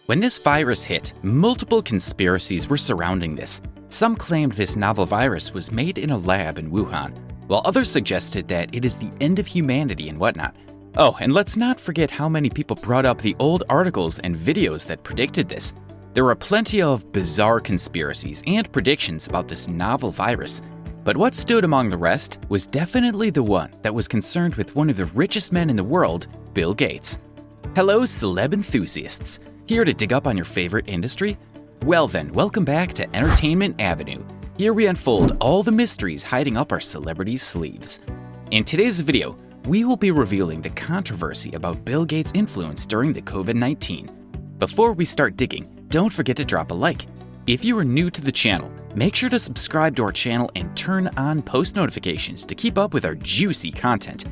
When this virus hit, multiple conspiracies were surrounding this. Some claimed this novel virus was made in a lab in Wuhan, while others suggested that it is the end of humanity and whatnot. Oh, and let's not forget how many people brought up the old articles and videos that predicted this. There were plenty of bizarre conspiracies and predictions about this novel virus, but what stood among the rest was definitely the one that was concerned with one of the richest men in the world, Bill Gates. Hello, celeb enthusiasts. Here to dig up on your favorite industry? Well then, welcome back to Entertainment Avenue. Here we unfold all the mysteries hiding up our celebrities' sleeves. In today's video, we will be revealing the controversy about Bill Gates' influence during the COVID-19. Before we start digging, don't forget to drop a like. If you are new to the channel, make sure to subscribe to our channel and turn on post notifications to keep up with our juicy content.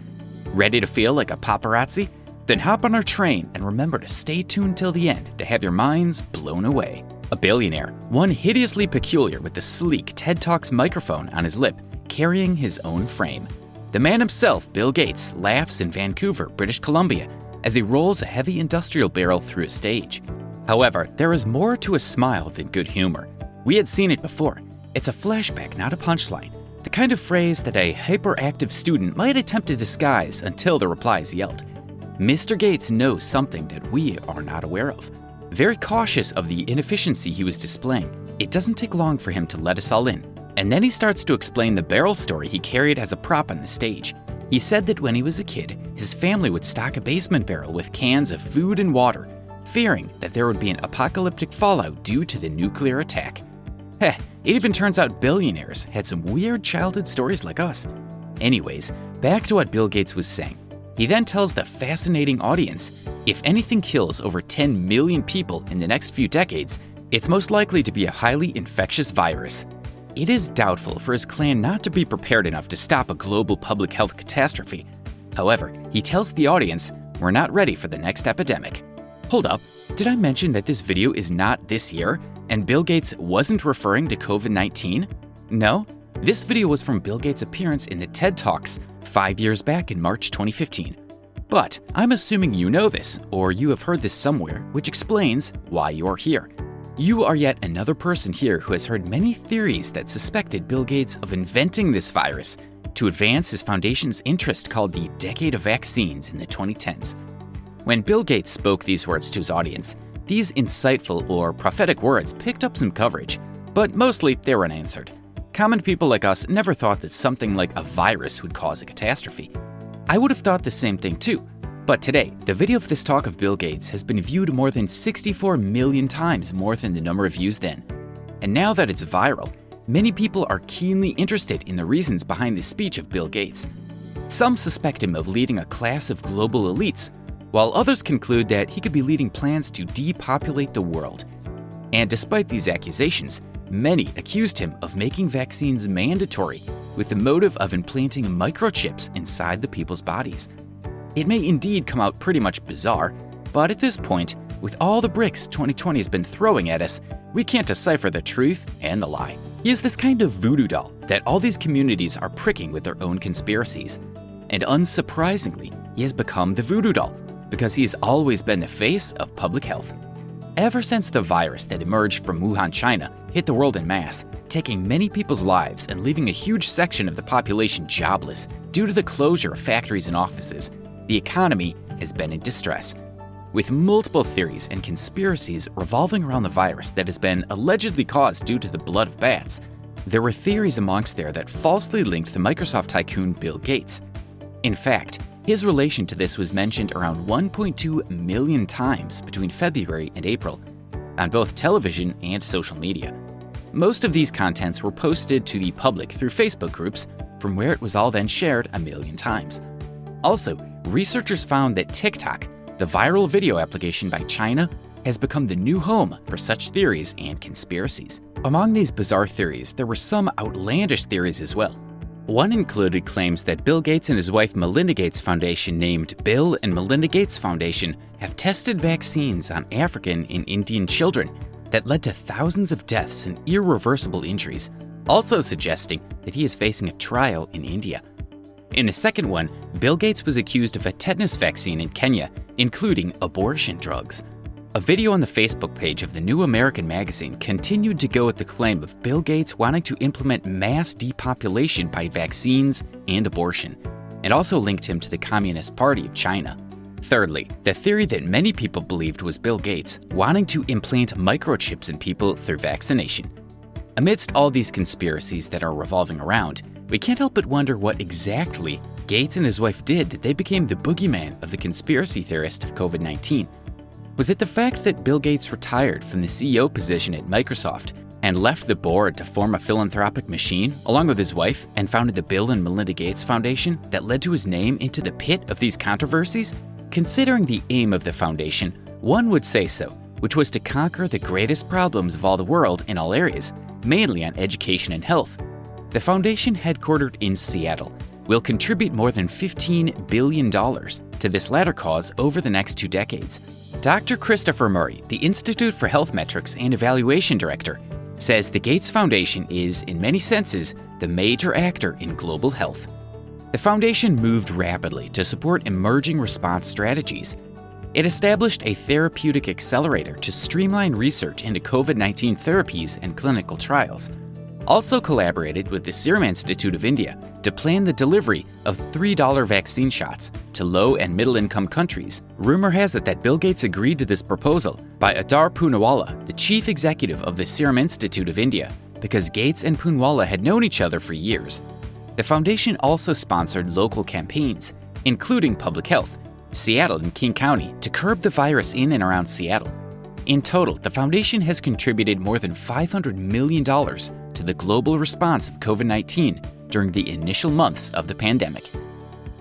Ready to feel like a paparazzi? Then hop on our train and remember to stay tuned till the end to have your minds blown away. A billionaire, one hideously peculiar with the sleek TED Talks microphone on his lip, carrying his own frame. The man himself, Bill Gates, laughs in Vancouver, British Columbia, as he rolls a heavy industrial barrel through a stage. However, there is more to a smile than good humor. We had seen it before. It's a flashback, not a punchline. The kind of phrase that a hyperactive student might attempt to disguise until the reply is yelled. Mr. Gates knows something that we are not aware of. Very cautious of the inefficiency he was displaying, it doesn't take long for him to let us all in. And then he starts to explain the barrel story he carried as a prop on the stage. He said that when he was a kid, his family would stock a basement barrel with cans of food and water, fearing that there would be an apocalyptic fallout due to the nuclear attack. Heh, it even turns out billionaires had some weird childhood stories like us. Anyways, back to what Bill Gates was saying. He then tells the fascinating audience, if anything kills over 10 million people in the next few decades, it's most likely to be a highly infectious virus. It is doubtful for his clan not to be prepared enough to stop a global public health catastrophe. However, he tells the audience, we're not ready for the next epidemic. Hold up, did I mention that this video is not this year, and Bill Gates wasn't referring to COVID-19? No, this video was from Bill Gates' appearance in the TED Talks 5 years back in March 2015. But I'm assuming you know this, or you have heard this somewhere, which explains why you're here. You are yet another person here who has heard many theories that suspected Bill Gates of inventing this virus to advance his foundation's interest called the Decade of Vaccines in the 2010s. When Bill Gates spoke these words to his audience, these insightful or prophetic words picked up some coverage, but mostly they were unanswered. Common people like us never thought that something like a virus would cause a catastrophe. I would have thought the same thing too. But today, the video of this talk of Bill Gates has been viewed more than 64 million times more than the number of views then. And now that it's viral, many people are keenly interested in the reasons behind the speech of Bill Gates. Some suspect him of leading a class of global elites, while others conclude that he could be leading plans to depopulate the world. And despite these accusations, many accused him of making vaccines mandatory with the motive of implanting microchips inside the people's bodies. It may indeed come out pretty much bizarre, but at this point, with all the bricks 2020 has been throwing at us, we can't decipher the truth and the lie. He is this kind of voodoo doll that all these communities are pricking with their own conspiracies. And unsurprisingly, he has become the voodoo doll because he has always been the face of public health. Ever since the virus that emerged from Wuhan, China, hit the world en masse, taking many people's lives and leaving a huge section of the population jobless due to the closure of factories and offices, the economy has been in distress. With multiple theories and conspiracies revolving around the virus that has been allegedly caused due to the blood of bats, there were theories amongst there that falsely linked the Microsoft tycoon Bill Gates. In fact, his relation to this was mentioned around 1.2 million times between February and April, on both television and social media. Most of these contents were posted to the public through Facebook groups, from where it was all then shared a million times. Also, researchers found that TikTok, the viral video application by China, has become the new home for such theories and conspiracies. Among these bizarre theories, there were some outlandish theories as well. One included claims that Bill Gates and his wife Melinda Gates Foundation, named Bill and Melinda Gates Foundation, have tested vaccines on African and Indian children that led to thousands of deaths and irreversible injuries, also suggesting that he is facing a trial in India. In the second one, Bill Gates was accused of a tetanus vaccine in Kenya, including abortion drugs. A video on the Facebook page of the New American magazine continued to go with the claim of Bill Gates wanting to implement mass depopulation by vaccines and abortion, and also linked him to the Communist Party of China. Thirdly, the theory that many people believed was Bill Gates wanting to implant microchips in people through vaccination. Amidst all these conspiracies that are revolving around, we can't help but wonder what exactly Gates and his wife did that they became the boogeyman of the conspiracy theorist of COVID-19. Was it the fact that Bill Gates retired from the CEO position at Microsoft and left the board to form a philanthropic machine along with his wife and founded the Bill and Melinda Gates Foundation that led to his name into the pit of these controversies? Considering the aim of the foundation, one would say so, which was to conquer the greatest problems of all the world in all areas, mainly on education and health. The foundation, headquartered in Seattle, will contribute more than $15 billion to this latter cause over the next 2 decades. Dr. Christopher Murray, the Institute for Health Metrics and Evaluation Director, says the Gates Foundation is, in many senses, the major actor in global health. The foundation moved rapidly to support emerging response strategies. It established a therapeutic accelerator to streamline research into COVID-19 therapies and clinical trials. Also collaborated with the Serum Institute of India to plan the delivery of $3 vaccine shots to low and middle-income countries. Rumor has it that Bill Gates agreed to this proposal by Adar Poonawalla, the chief executive of the Serum Institute of India, because Gates and Poonawalla had known each other for years. The foundation also sponsored local campaigns, including public health, Seattle and King County, to curb the virus in and around Seattle. In total, the foundation has contributed more than $500 million to the global response of COVID-19 during the initial months of the pandemic.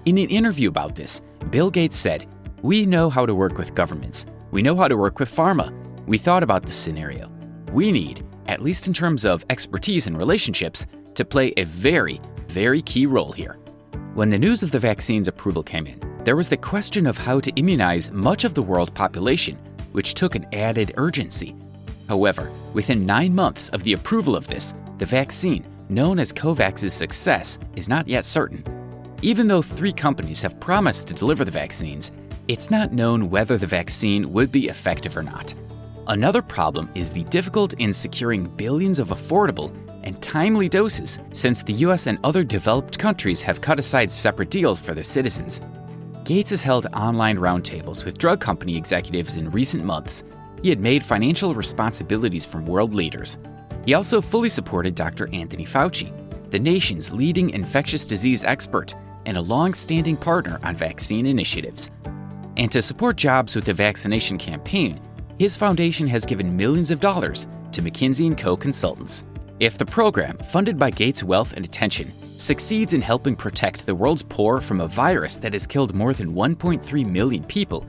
In an interview about this, Bill Gates said, "We know how to work with governments. We know how to work with pharma. We thought about this scenario. We need, at least in terms of expertise and relationships, to play a very, very key role here." When the news of the vaccine's approval came in, there was the question of how to immunize much of the world population, which took an added urgency. However, within 9 months of the approval of this, the vaccine, known as COVAX's success, is not yet certain. Even though 3 companies have promised to deliver the vaccines, it's not known whether the vaccine would be effective or not. Another problem is the difficulty in securing billions of affordable and timely doses, since the US and other developed countries have cut aside separate deals for their citizens. Gates has held online roundtables with drug company executives in recent months. He had made financial responsibilities from world leaders. He also fully supported Dr. Anthony Fauci, the nation's leading infectious disease expert and a long-standing partner on vaccine initiatives. And to support jobs with the vaccination campaign, his foundation has given millions of dollars to McKinsey & Co. consultants. If the program, funded by Gates' wealth and attention, succeeds in helping protect the world's poor from a virus that has killed more than 1.3 million people,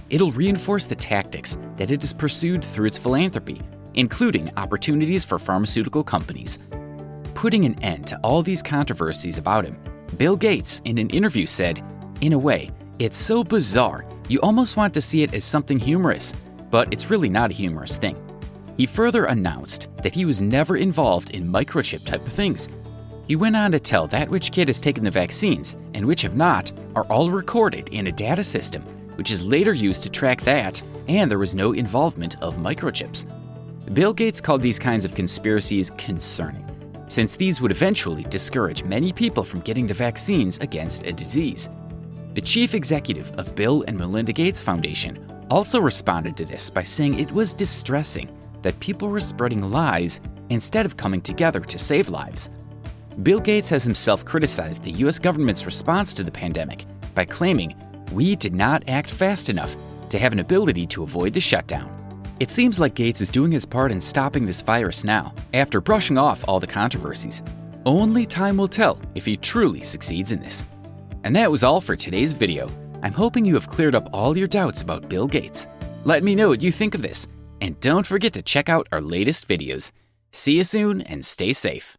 it'll reinforce the tactics that it has pursued through its philanthropy, including opportunities for pharmaceutical companies. Putting an end to all these controversies about him, Bill Gates, in an interview, said, "In a way, it's so bizarre, you almost want to see it as something humorous, but it's really not a humorous thing." He further announced that he was never involved in microchip type of things. He went on to tell that which kid has taken the vaccines and which have not are all recorded in a data system, which is later used to track that, and there was no involvement of microchips. Bill Gates called these kinds of conspiracies concerning, since these would eventually discourage many people from getting the vaccines against a disease. The chief executive of Bill and Melinda Gates Foundation also responded to this by saying it was distressing that people were spreading lies instead of coming together to save lives. Bill Gates has himself criticized the US government's response to the pandemic by claiming, "We did not act fast enough to have an ability to avoid the shutdown." It seems like Gates is doing his part in stopping this virus now, after brushing off all the controversies. Only time will tell if he truly succeeds in this. And that was all for today's video. I'm hoping you have cleared up all your doubts about Bill Gates. Let me know what you think of this, and don't forget to check out our latest videos. See you soon and stay safe.